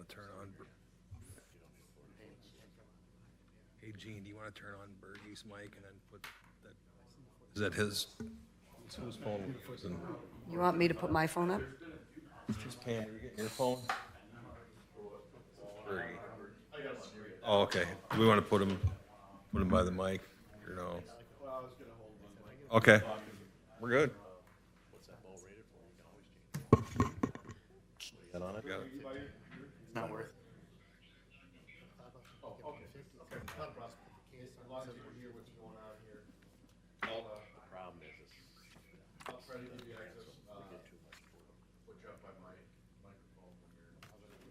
want to turn on? Hey, Gene, do you want to turn on Bergie's mic and then put that? Is that his? Whose phone is in? You want me to put my phone up? Pam, are you getting your phone? Bergie. Oh, okay. Do we want to put him by the mic or no? Okay. We're good. Got it. It's not worth it. Problem is, I'll try to give you access, put you up by my microphone when you're.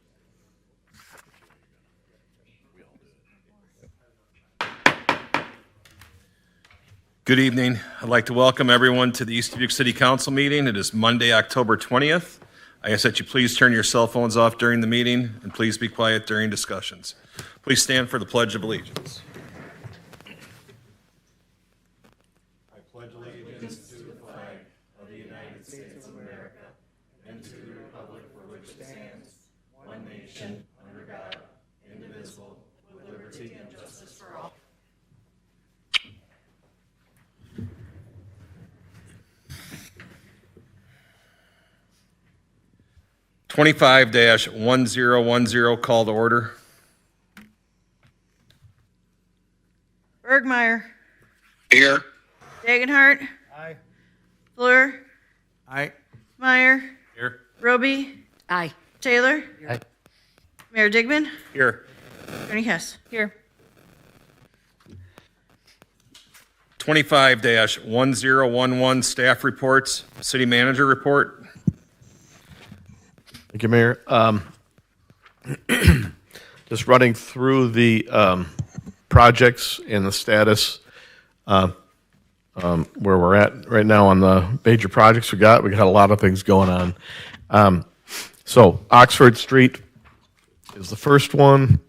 Good evening. I'd like to welcome everyone to the East Dubuque City Council meeting. It is Monday, October 20th. I ask that you please turn your cell phones off during the meeting and please be quiet during discussions. Please stand for the Pledge of Allegiance. I pledge allegiance to the flag of the United States of America and to the republic for which it stands, one nation, under God, indivisible, with liberty and justice for all. 25-1010 call to order. Bergmeyer. Here. Dagenhart. Aye. Fleur. Aye. Meyer. Here. Roby. Aye. Taylor. Aye. Mayor Digman. Here. Attorney Hess. Here. 25-1011 staff reports, city manager report. thank you, Mayor. Just running through the projects and the status where we're at right now on the major projects we got. We got a lot of things going on. So Oxford Street is the first one.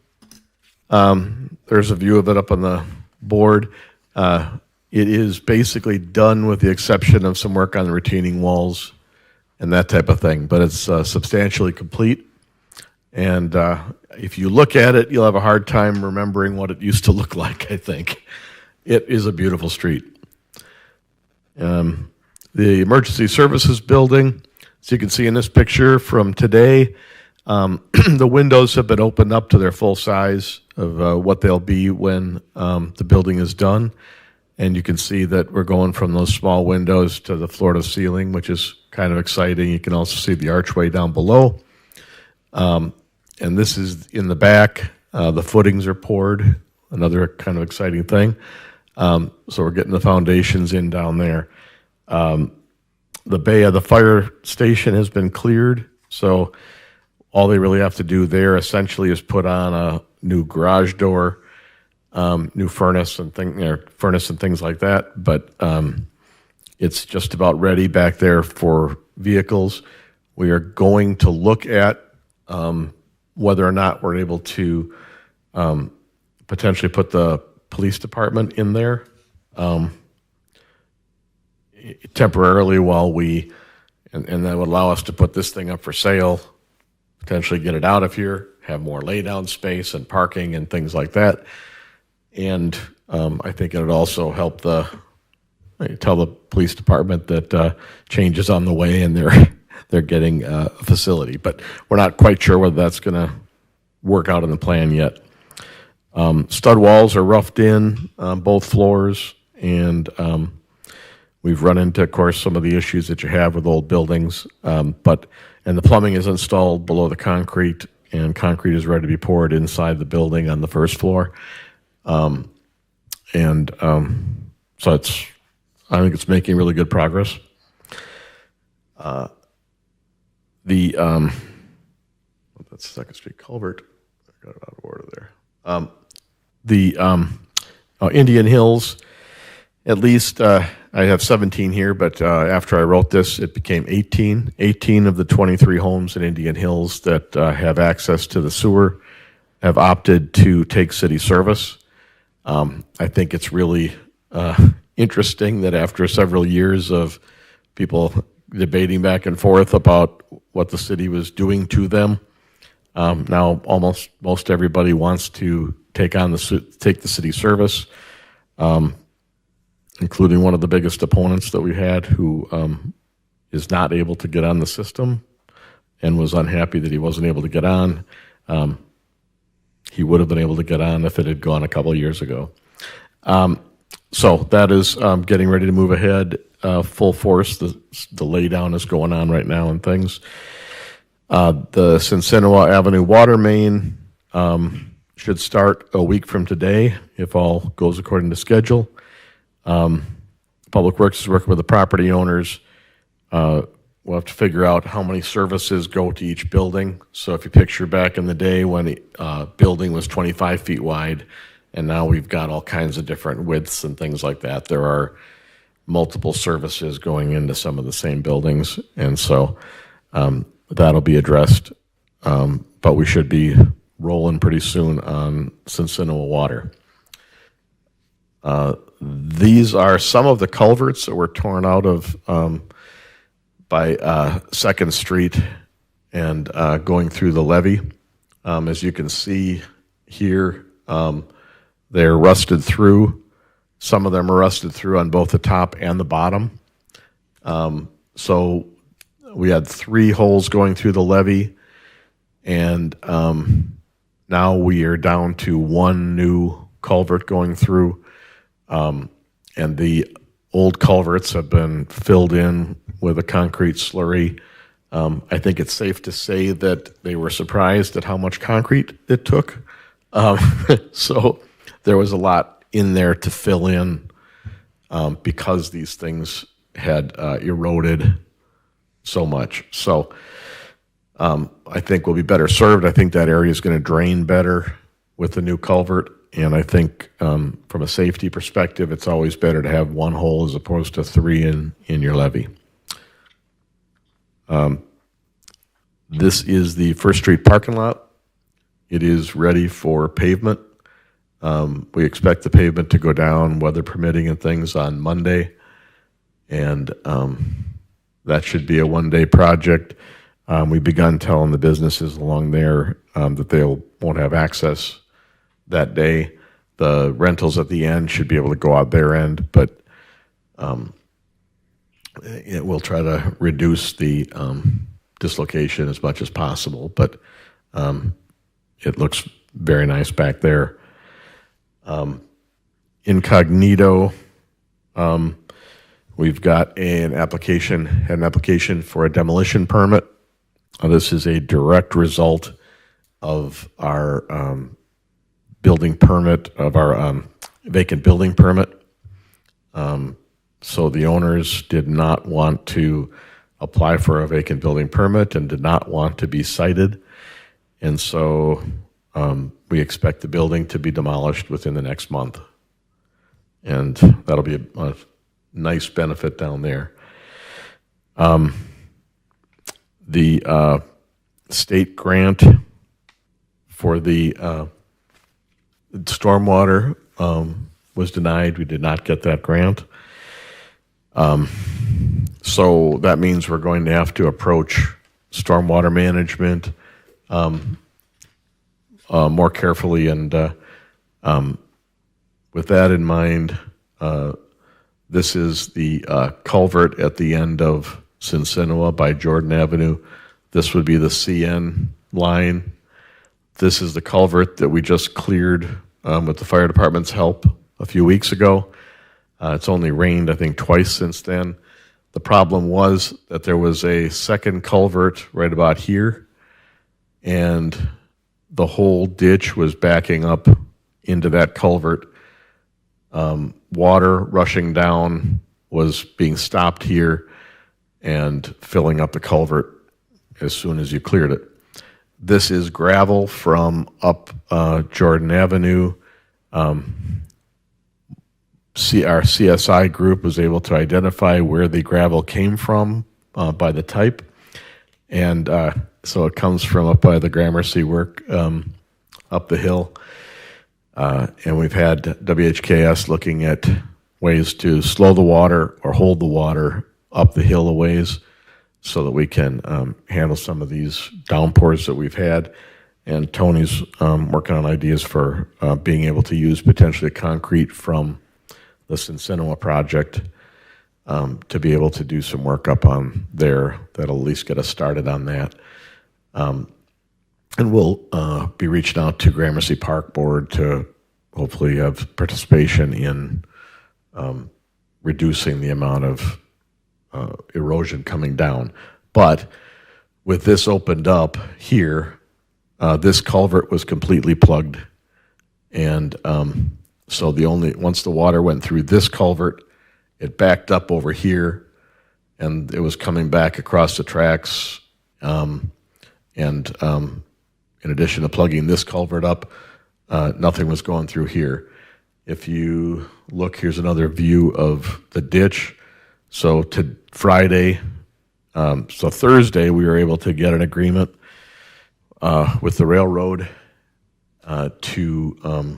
There's a view of it up on the board. It is basically done with the exception of some work on the retaining walls and that type of thing, but it's substantially complete. And if you look at it, you'll have a hard time remembering what it used to look like, I think. It is a beautiful street. The Emergency Services Building, as you can see in this picture from today, the windows have been opened up to their full size of what they'll be when the building is done. And you can see that we're going from those small windows to the floor to ceiling, which is kind of exciting. You can also see the archway down below. And this is in the back. The footings are poured, another kind of exciting thing. So we're getting the foundations in down there. The bay of the fire station has been cleared. So all they really have to do there essentially is put on a new garage door, new furnace and things like that. But it's just about ready back there for vehicles. We are going to look at whether or not we're able to potentially put the police department in there temporarily while and that would allow us to put this thing up for sale, potentially get it out of here, have more laydown space and parking and things like that. And I think it would also help tell the police department that change is on the way and they're getting a facility. But we're not quite sure whether that's going to work out in the plan yet. Stud walls are roughed in on both floors, and we've run into, of course, some of the issues that you have with old buildings. And the plumbing is installed below the concrete, and concrete is ready to be poured inside the building on the first floor. So I think it's making really good progress. That's Second Street Culvert. I got it out of order there. Indian Hills, at least I have 17 here, but after I wrote this, it became 18. 18 of the 23 homes in Indian Hills that have access to the sewer have opted to take city service. I think it's really interesting that after several years of people debating back and forth about what the city was doing to them, Now, almost most everybody wants to take the city service, including one of the biggest opponents that we had, who is not able to get on the system and was unhappy that he wasn't able to get on. He would have been able to get on if it had gone a couple of years ago. So that is getting ready to move ahead full force. The laydown is going on right now and things. The Cincinnati Avenue water main should start a week from today if all goes according to schedule. Public Works is working with the property owners. We'll have to figure out how many services go to each building. So if you picture back in the day when the building was 25 feet wide, and now we've got all kinds of different widths and things like that, there are multiple services going into some of the same buildings. And so that'll be addressed. But we should be rolling pretty soon on Cincinnati Water. These are some of the culverts that were torn out of by 2nd Street and going through the levee. As you can see here, they're rusted through. Some of them are rusted through on both the top and the bottom. So we had 3 holes going through the levee, and now we are down to 1 new culvert going through. And the old culverts have been filled in with a concrete slurry. I think it's safe to say that they were surprised at how much concrete it took. So there was a lot in there to fill in because these things had eroded so much. So I think we'll be better served. I think that area is going to drain better with the new culvert. And I think from a safety perspective, it's always better to have 1 hole as opposed to 3 in your levee. This is the First Street parking lot. It is ready for pavement. We expect the pavement to go down, weather permitting and things, on Monday. And that should be a 1-day project. We've begun telling the businesses along there that they won't have access that day. The rentals at the end should be able to go out their end, but it will try to reduce the dislocation as much as possible. But it looks very nice back there. Incognito, we've got an application for a demolition permit. This is a direct result of our building permit, of our vacant building permit. So the owners did not want to apply for a vacant building permit and did not want to be cited. And so we expect the building to be demolished within the next month. And that'll be a nice benefit down there. The state grant for the stormwater was denied. We did not get that grant. So that means we're going to have to approach stormwater management more carefully. And with that in mind, this is the culvert at the end of Cincinnati by Jordan Avenue. This would be the CN line. This is the culvert that we just cleared with the fire department's help a few weeks ago. It's only rained, I think, twice since then. The problem was that there was a second culvert right about here, and the whole ditch was backing up into that culvert. Water rushing down was being stopped here and filling up the culvert as soon as you cleared it. This is gravel from up Jordan Avenue. Our CSI group was able to identify where the gravel came from by the type. And so it comes from up by the Gramercy work up the hill. And we've had WHKS looking at ways to slow the water or hold the water up the hill a ways so that we can handle some of these downpours that we've had. and Tony's working on ideas for being able to use potentially concrete from the Cincinnati project to be able to do some work up on there that'll at least get us started on that. And we'll be reaching out to Gramercy Park Board to hopefully have participation in reducing the amount of erosion coming down. But with this opened up here, this culvert was completely plugged. And so once the water went through this culvert, it backed up over here, and it was coming back across the tracks. In addition to plugging this culvert up, nothing was going through here. If you look, here's another view of the ditch. So to Friday, so Thursday, we were able to get an agreement with the railroad to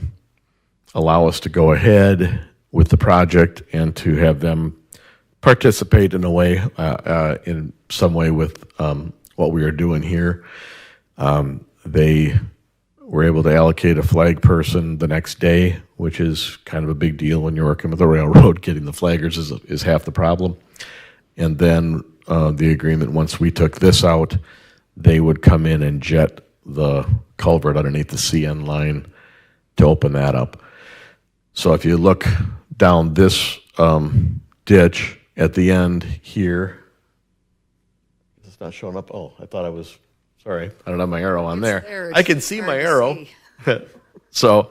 allow us to go ahead with the project and to have them participate in a way, in some way with what we are doing here. They were able to allocate a flag person the next day, which is kind of a big deal when you're working with the railroad. Getting the flaggers is half the problem. And then the agreement, once we took this out, they would come in and jet the culvert underneath the CN line to open that up. So if you look down this ditch at the end here, it's not showing up. Oh, I thought I was, sorry, I don't have my arrow on there. there. I can It's see hard my to arrow. see. So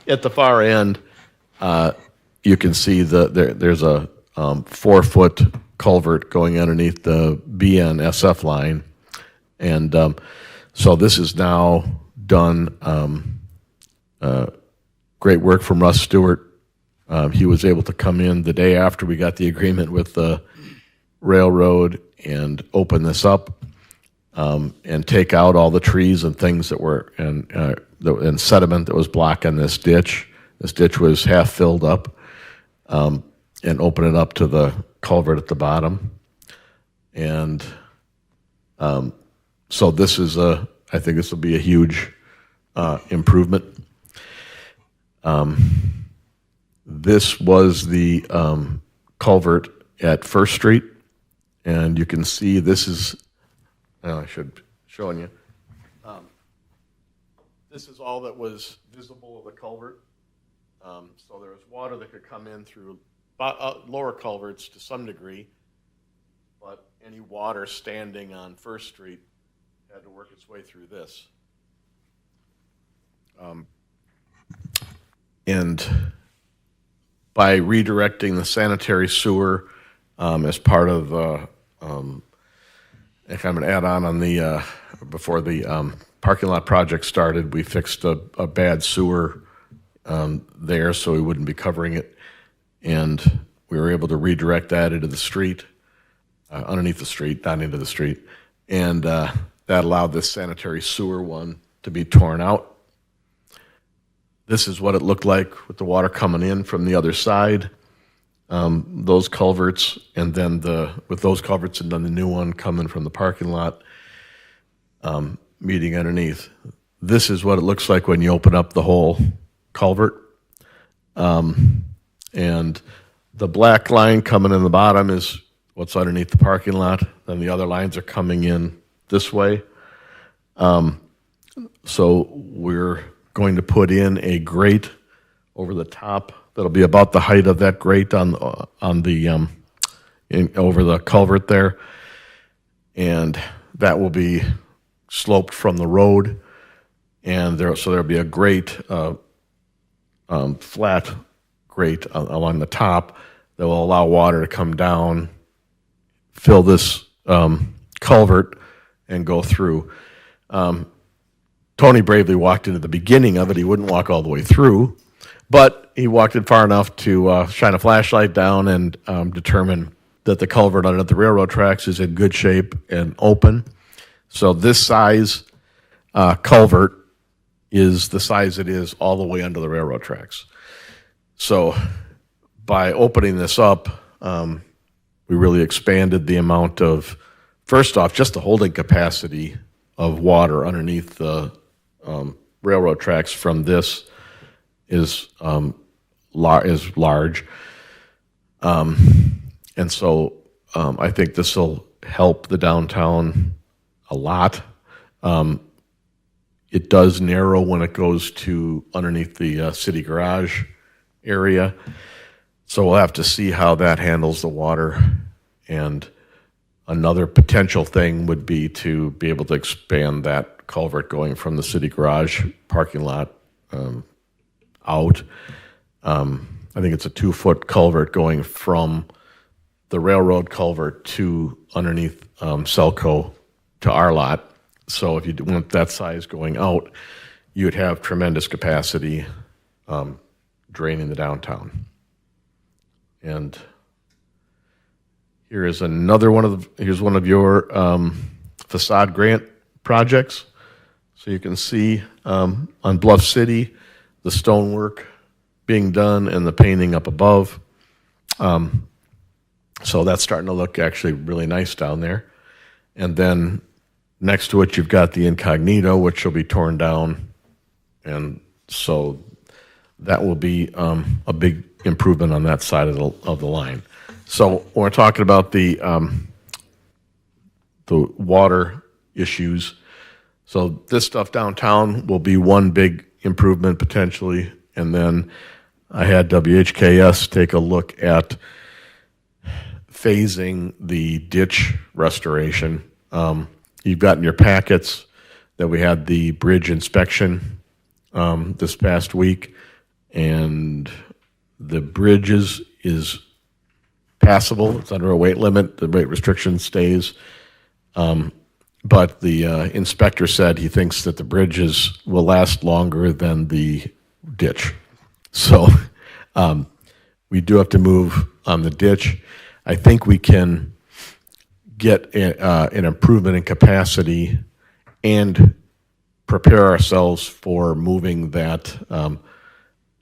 at the far end, you can see there's a 4-foot culvert going underneath the BNSF line. And so this is now done. Great work from Russ Stewart. He was able to come in the day after we got the agreement with the railroad and open this up and take out all the trees and things that were and sediment that was blocking this ditch. This ditch was half filled up, and open it up to the culvert at the bottom. And so this is I think this will be a huge improvement. This was the culvert at First Street, and you can see this is, I should be showing you. This is all that was visible of the culvert. So there was water that could come in through lower culverts to some degree, but any water standing on First Street had to work its way through this. And by redirecting the sanitary sewer as part of if I'm going to add on the before the parking lot project started, we fixed a bad sewer there so we wouldn't be covering it, and we were able to redirect that into the street, underneath the street, not into the street, and that allowed this sanitary sewer one to be torn out. This is what it looked like with the water coming in from the other side. Those culverts, and then with those culverts and then the new one coming from the parking lot, meeting underneath. This is what it looks like when you open up the whole culvert. And the black line coming in the bottom is what's underneath the parking lot. Then the other lines are coming in this way. So we're going to put in a grate over the top that'll be about the height of that grate on the over the culvert there, and that will be sloped from the road, and there'll be a grate, flat grate along the top that will allow water to come down, fill this culvert, and go through. Tony bravely walked into the beginning of it. He wouldn't walk all the way through, but he walked it far enough to shine a flashlight down and determine that the culvert under the railroad tracks is in good shape and open. So this size culvert is the size it is all the way under the railroad tracks. So by opening this up, we really expanded the amount of, first off, just the holding capacity of water underneath the railroad tracks from this is large. And so I think this will help the downtown a lot. It does narrow when it goes to underneath the city garage area. So we'll have to see how that handles the water. And another potential thing would be to be able to expand that culvert going from the city garage parking lot out. I think it's a 2-foot culvert going from the railroad culvert to underneath Selco to our lot. So if you want that size going out, you would have tremendous capacity draining the downtown. And here's one of your facade grant projects. So you can see on Bluff City, the stonework being done and the painting up above. So that's starting to look actually really nice down there. And then next to it, you've got the Incognito, which will be torn down. And so that will be a big improvement on that side of the line. So when we're talking about the water issues, so this stuff downtown will be one big improvement potentially. And then I had WHKS take a look at phasing the ditch restoration. You've got in your packets that we had the bridge inspection this past week, and the bridge is passable. It's under a weight limit. The weight restriction stays. But the inspector said he thinks that the bridges will last longer than the ditch. So we do have to move on the ditch. I think we can get an improvement in capacity and prepare ourselves for moving that.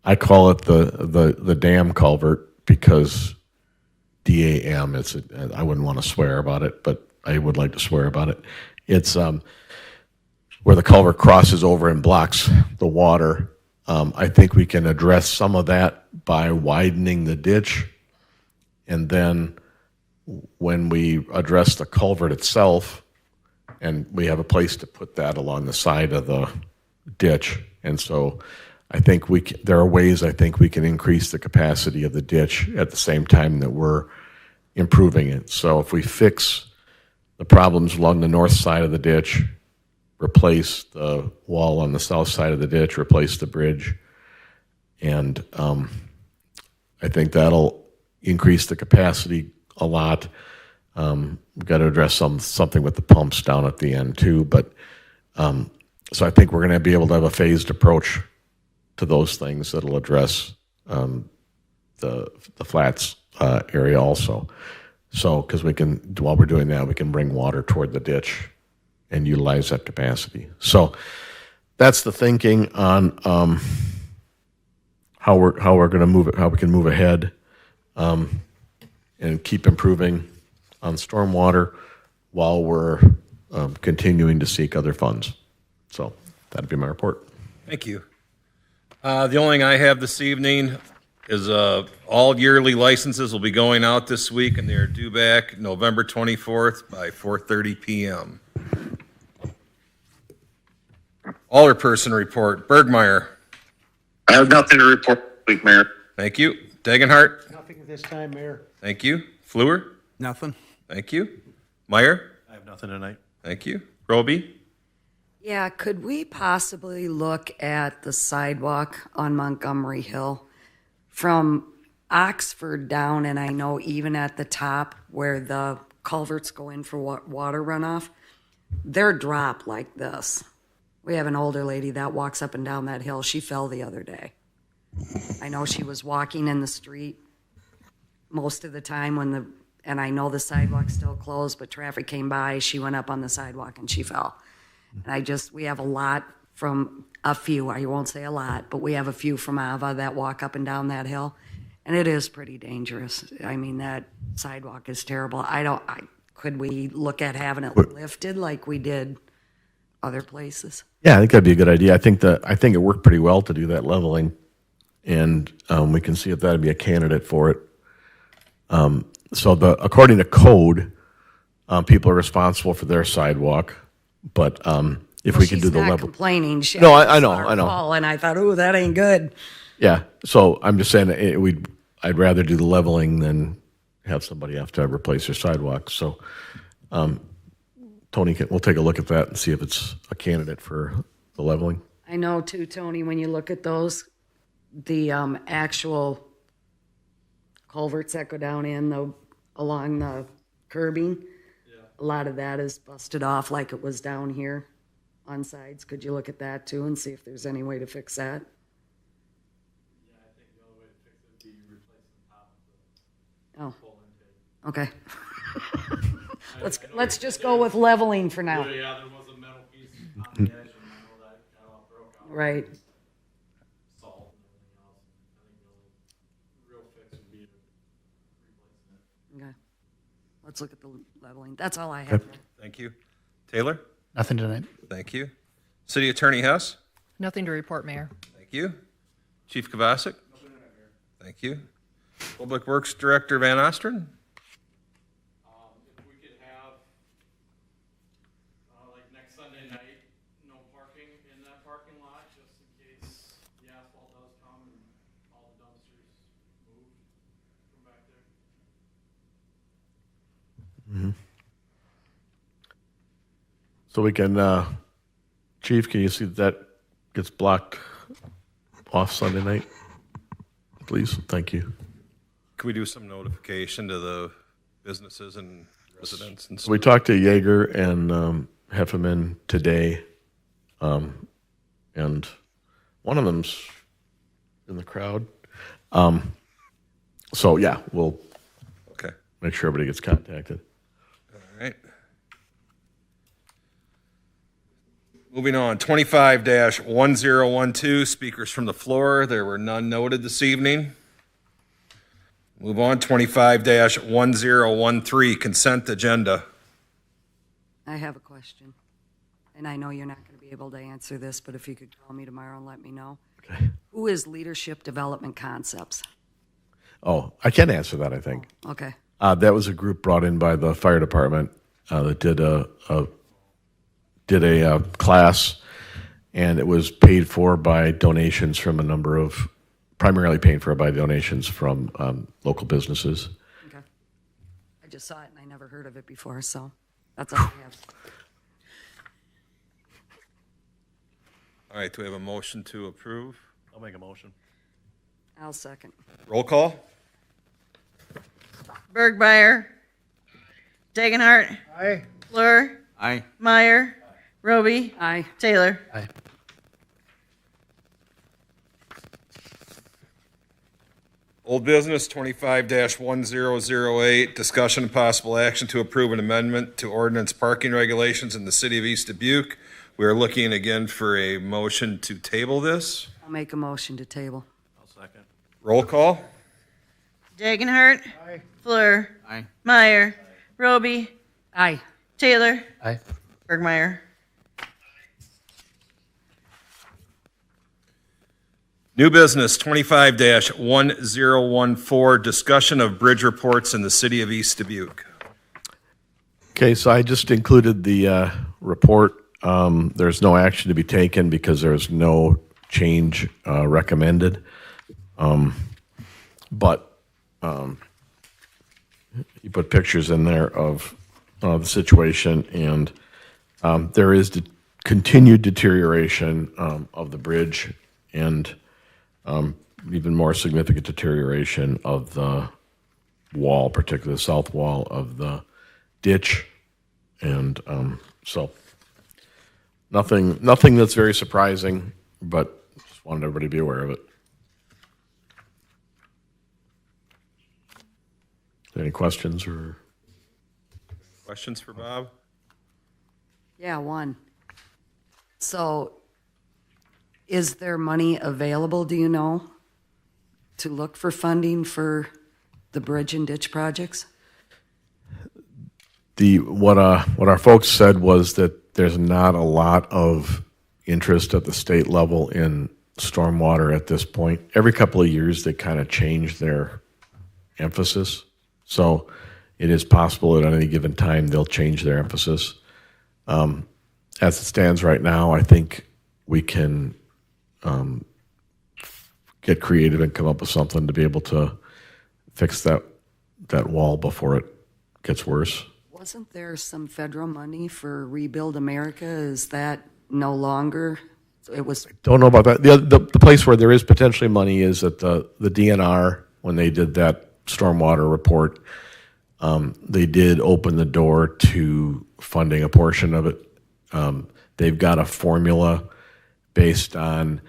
I call it the dam culvert because DAM. I wouldn't want to swear about it, but I would like to swear about it. It's where the culvert crosses over and blocks the water. I think we can address some of that by widening the ditch, and then when we address the culvert itself, and we have a place to put that along the side of the ditch, and so I think there are ways I think we can increase the capacity of the ditch at the same time that we're improving it. So if we fix the problems along the north side of the ditch, replace the wall on the south side of the ditch, replace the bridge, and I think that'll increase the capacity a lot. We've got to address something with the pumps down at the end too, but so I think we're going to be able to have a phased approach to those things that'll address the flats area also. So, because while we're doing that, we can bring water toward the ditch and utilize that capacity. So, that's the thinking on how we're going to move it, how we can move ahead, and keep improving on stormwater while we're continuing to seek other funds. So, that'd be my report. Thank you. The only thing I have this evening is all yearly licenses will be going out this week, and they are due back November 24th by 4:30 p.m. Alderperson report. Bergmeyer. I have nothing to report this week, Mayor. Thank you. Degenhardt. Nothing at this time, Mayor. Thank you. Fluer. Nothing. Thank you. Meyer. I have nothing tonight. Thank you. Roby. Yeah, could we possibly look at the sidewalk on Montgomery Hill from Oxford down, and I know even at the top where the culverts go in for water runoff, they're dropped like this. We have an older lady that walks up and down that hill. She fell the other day. I know she was walking in the street most of the time and I know the sidewalk's still closed, but traffic came by. She went up on the sidewalk and she fell. And we have a few, I won't say a lot, but we have a few from Ava that walk up and down that hill. And it is pretty dangerous. I mean, that sidewalk is terrible. Could we look at having it lifted like we did other places? Yeah, I think that'd be a good idea. I think it worked pretty well to do that leveling, and we can see if that'd be a candidate for it. So according to code, people are responsible for their sidewalk, but if we can do the She's not level. complaining. She No, had I to know, start I know. falling, I thought, ooh, that ain't good. Yeah, so I'm just saying I'd rather do the leveling than have somebody have to replace their sidewalk. So Tony, we'll take a look at that and see if it's a candidate for the leveling. I know too, Tony, when you look at those, the actual culverts that go down along the curbing, a lot of that is busted off like it was down here on sides. Could you look at that too and see if there's any way to fix that? Yeah, I think the only way to fix it would be replacing the top of the Oh, full intake. okay. Let's just go with leveling for now. Yeah, there was a metal piece on the edge, and I know that all broke out. Right. Salt and everything else. I think the only real fix would be to replacing it. Okay. Let's look at the leveling. That's all I have. Thank you. Taylor? Nothing tonight. Thank you. City Attorney Hess? Nothing to report, Mayor. Thank you. Chief Kovacic? Thank you. Public Works Director Van Ostren? If we could have, like next Sunday night, no parking in that parking lot, just in case the asphalt does come and all the dumpsters move from back there. So we can, Chief, can you see that gets blocked off Sunday night? Please, thank you. Can we do some notification to the businesses and residents and So we talked to Jaeger and Hefferman today, and one of them's in the crowd. So yeah, we'll Okay, make sure everybody gets contacted. all right. Moving on, 25-1012, speakers from the floor. There were none noted this evening. Move on, 25-1013, consent agenda. I have a question. And I know you're not going to be able to answer this, but if you could call me tomorrow and let me know. Okay. Who is Leadership Development Concepts? Oh, I can answer that, I think. Okay. That was a group brought in by the fire department that did a class, and it was paid for by donations from primarily paid for by donations from local businesses. Okay. I just saw it and I never heard of it before, so that's all I have. All right, do we have a motion to approve? I'll make a motion. I'll second. Roll call? Bergmeyer. Dagenhart. Aye. Fleur. Aye. Meyer. Roby. Aye. Taylor. Aye. Old business, 25-1008, discussion and possible action to approve an amendment to ordinance parking regulations in the city of East Dubuque. We are looking again for a motion to table this. I'll make a motion to table. I'll second. Roll call? Dagenhart. Aye. Fleur. Aye. Meyer. Roby. Aye. Taylor. Aye. Bergmeyer. New business, 25-1014, discussion of bridge reports in the city of East Dubuque. Okay, so I just included the report. There's no action to be taken because there's no change recommended. But you put pictures in there of the situation, and there is continued deterioration of the bridge, and even more significant deterioration of the wall, particularly the south wall of the ditch. And so nothing that's very surprising, but just wanted everybody to be aware of it. Any questions or? Questions for Bob? Yeah, one. So is there money available, do you know, to look for funding for the bridge and ditch projects? What our folks said was that there's not a lot of interest at the state level in stormwater at this point. Every couple of years, they kind of change their emphasis. So it is possible that at any given time, they'll change their emphasis. As it stands right now, I think we can get creative and come up with something to be able to fix that wall before it gets worse. Wasn't there some federal money for Rebuild America? Is that no longer? It was, Don't know about that. The place where there is potentially money is at the DNR, when they did that stormwater report. They did open the door to funding a portion of it. They've got a formula based on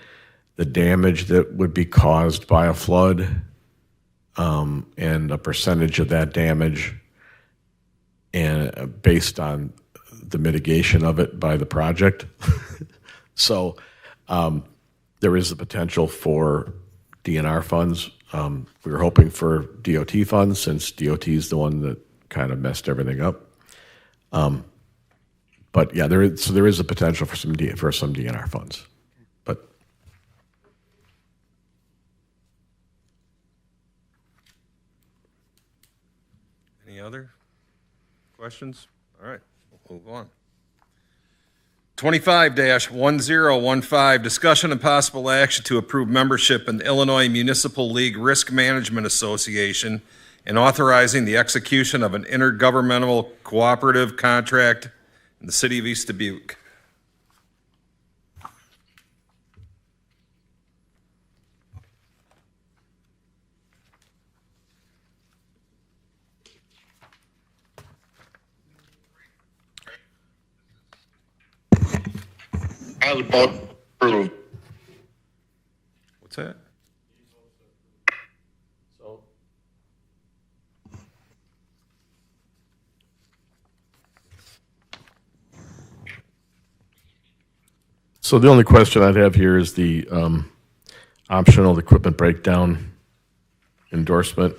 the damage that would be caused by a flood, and a percentage of that damage, and based on the mitigation of it by the project. So there is the potential for DNR funds. We were hoping for DOT funds, since DOT is the one that kind of messed everything up. But yeah, there is a potential for some DNR funds. But Any other questions? All right, we'll move on. 25-1015, discussion and possible action to approve membership in the Illinois Municipal League Risk Management Association and authorizing the execution of an intergovernmental cooperative contract in the city of East Dubuque. I would vote approve. What's that? So the only question I'd have here is the optional equipment breakdown endorsement.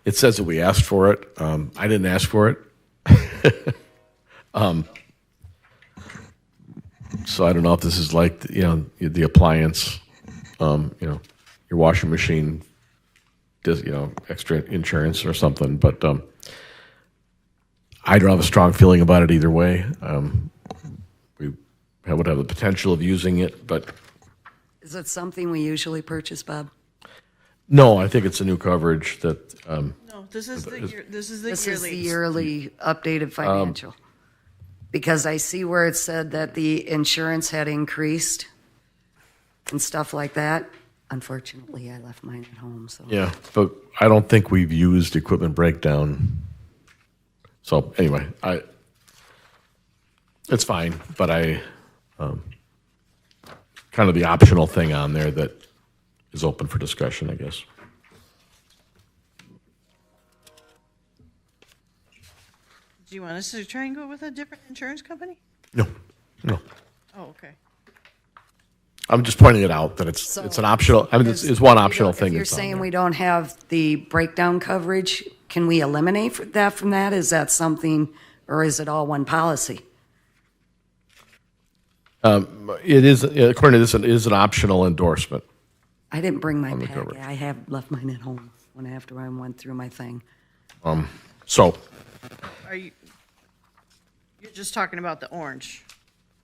It says that we asked for it. I didn't ask for it. So I don't know if this is like, the appliance, your washing machine, extra insurance or something. But I don't have a strong feeling about it either way. We would have the potential of using it, but is it something we usually purchase, Bob? no, I think it's a new coverage that, No, this is the year, this is the This is the yearly. yearly updated financial. Because I see where it said that the insurance had increased and stuff like that. Unfortunately, I left mine at home, so. yeah, but I don't think we've used equipment breakdown. So anyway, it's fine, but kind of the optional thing on there that is open for discussion, I guess. Do you want us to try and go with a different insurance company? No. Oh, okay. I'm just pointing it out that it's an optional, it's one optional If thing you're that's on saying there. we don't have the breakdown coverage, can we eliminate that from that? Is that something, or is it all one policy? It is, according to this, it is an optional endorsement. I didn't bring my the packet. coverage. I have left mine at home after I went through my thing. So, Are you, you're just talking about the orange,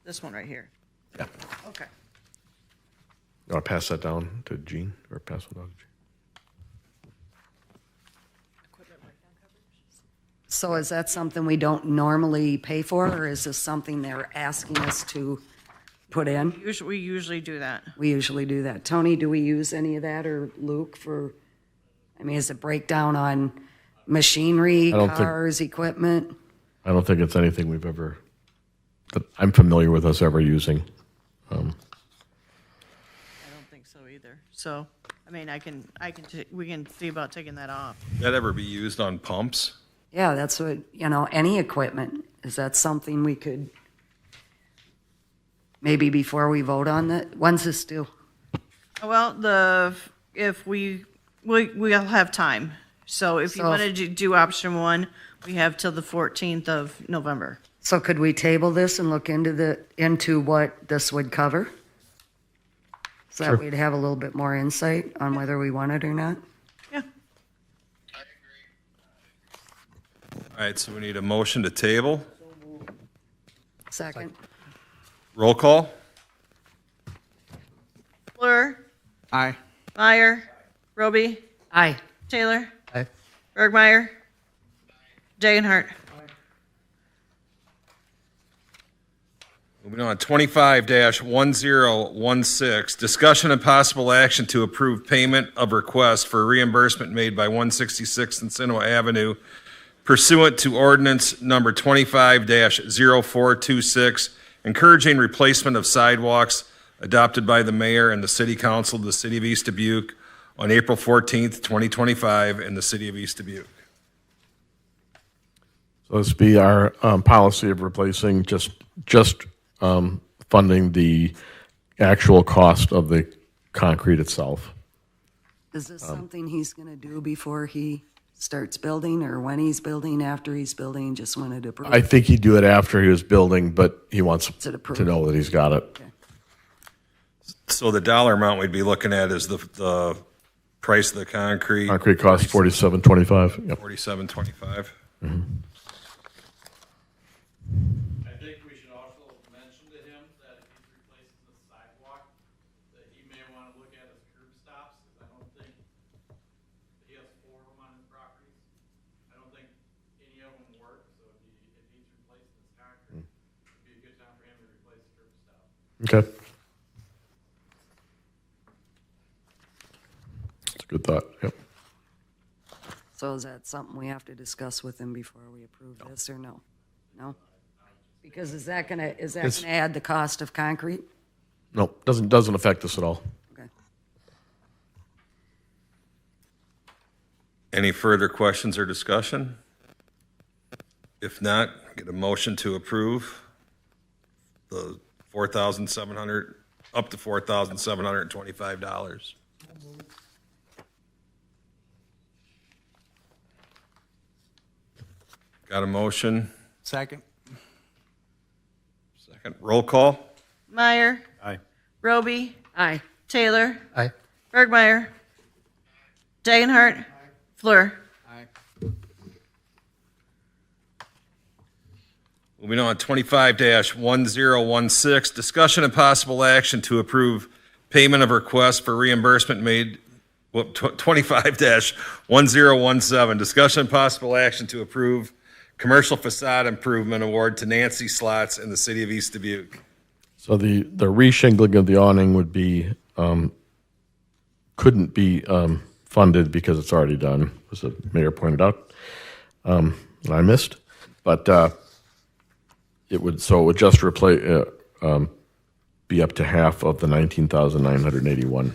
this one right here? yeah. Okay. You want to pass that down to Gene, or pass it down to Gene? So is that something we don't normally pay for, or is this something they're asking us to put in? We usually do that. We usually do that. Tony, do we use any of that, or Luke, is it breakdown on machinery, don't think- cars, equipment? I don't think it's anything that I'm familiar with us ever using. I don't think so either. So, we can see about taking that off. That ever be used on pumps? Yeah, that's what, any equipment. Is that something we could, maybe before we vote on that? When's this due? Well, if we'll have time. So if you So if- wanted to do option one, We have till the 14th of November. So could we table this and look into what this would cover? So that we'd have a little bit more insight on whether we want it or not? Yeah. All right, so we need a motion to table. Second. Roll call? Fleur, Aye. Meyer, Roby, Aye. Taylor, Aye. Bergmeyer, Dagenhart. Moving on, 25-1016, discussion and possible action to approve payment of request for reimbursement made by 166 Encino Avenue pursuant to ordinance number 25-0426, encouraging replacement of sidewalks adopted by the mayor and the city council of the city of East Dubuque on April 14th, 2025 in the city of East Dubuque. So this be our policy of replacing just funding the actual cost of the concrete itself. Is this something he's going to do before he starts building, or when he's building, after he's building? Just wanted to prove. I think he'd do it after he was building, but he wants it approved? to know that he's got it. So the dollar amount we'd be looking at is the price of the concrete. Concrete costs $47.25. Yep. $47.25. I think we should also mention to him that if he's replacing the sidewalk, that he may wanna look at his curb stops, cause I don't think, he has 4 of them on his properties. I don't think any of them work, so if he's replacing this concrete, it'd be a good time for him to replace the curb stop. Okay. That's a good thought. Yep. So is that something we have to discuss with him before we approve this, or no? No? Because is that gonna add the cost of concrete? No, doesn't affect us at all. Okay. Any further questions or discussion? If not, get a motion to approve the $4,700, up to $4,725. Got a motion? Second. Second. Roll call? Meyer, Aye. Roby, Aye. Taylor, Aye. Bergmeyer, Dagenhart, Fleur. Aye. Moving on, 25-1016, discussion and possible action to approve payment of request for reimbursement made, 25-1017, discussion and possible action to approve commercial facade improvement award to Nancy Slots in the city of East Dubuque. So the reshingling of the awning would be, couldn't be funded because it's already done, as the mayor pointed out. And I missed. But it would just replace, be up to half of the $19,981.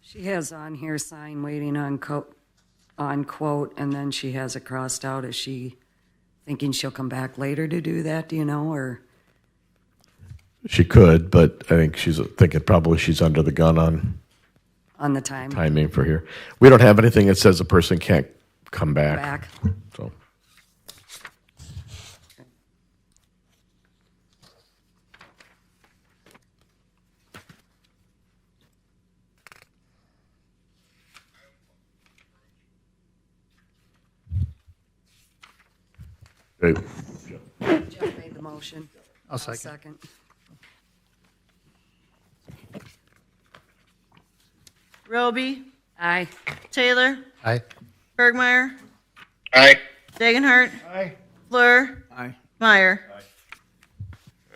She has on here sign waiting on quote, and then she has it crossed out. Is she thinking she'll come back later to do that, do you know, or? She could, but I think she's thinking probably she's under the gun on On the time? timing for here. We don't have anything that says a person can't come back. Back. So okay. Jeff made the motion. I'll second. Roby, Aye. Taylor, Aye. Bergmeyer, Aye. Dagenhart, Fleur, Aye. Meyer.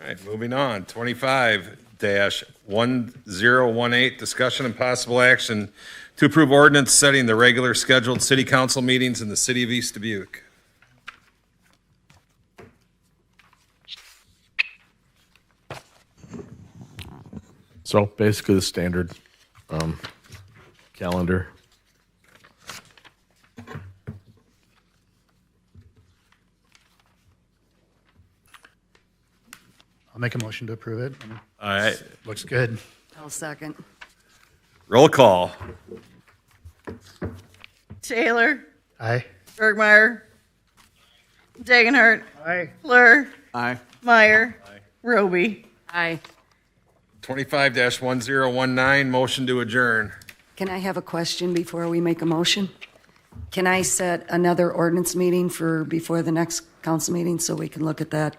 All right, moving on, 25-1018, discussion and possible action to approve ordinance setting the regular scheduled city council meetings in the city of East Dubuque. So basically the standard calendar. I'll make a motion to approve it. All right, Looks good. I'll second. Roll call. Taylor, Aye. Bergmeyer, Dagenhart, Aye. Fleur, Aye. Meyer, Roby. Aye. 25-1019, motion to adjourn. Can I have a question before we make a motion? Can I set another ordinance meeting for before the next council meeting so we can look at that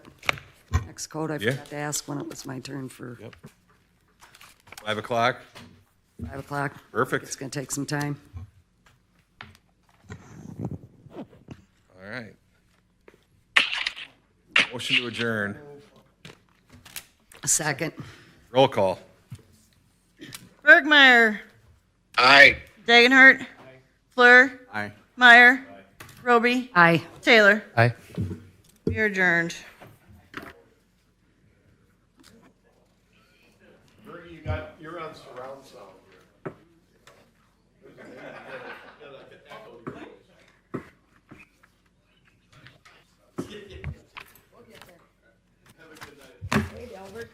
next code? I Yeah. forgot to ask when it was my turn for 5 o'clock. 5 o'clock. Perfect. It's going to take some time. All right. Motion to adjourn. A second. Roll call. Bergmeyer, Aye. Dagenhart, Fleur, Aye. Meyer, Roby, Aye. Taylor. Aye. You're adjourned. You're on surround sound. Hey, Albert.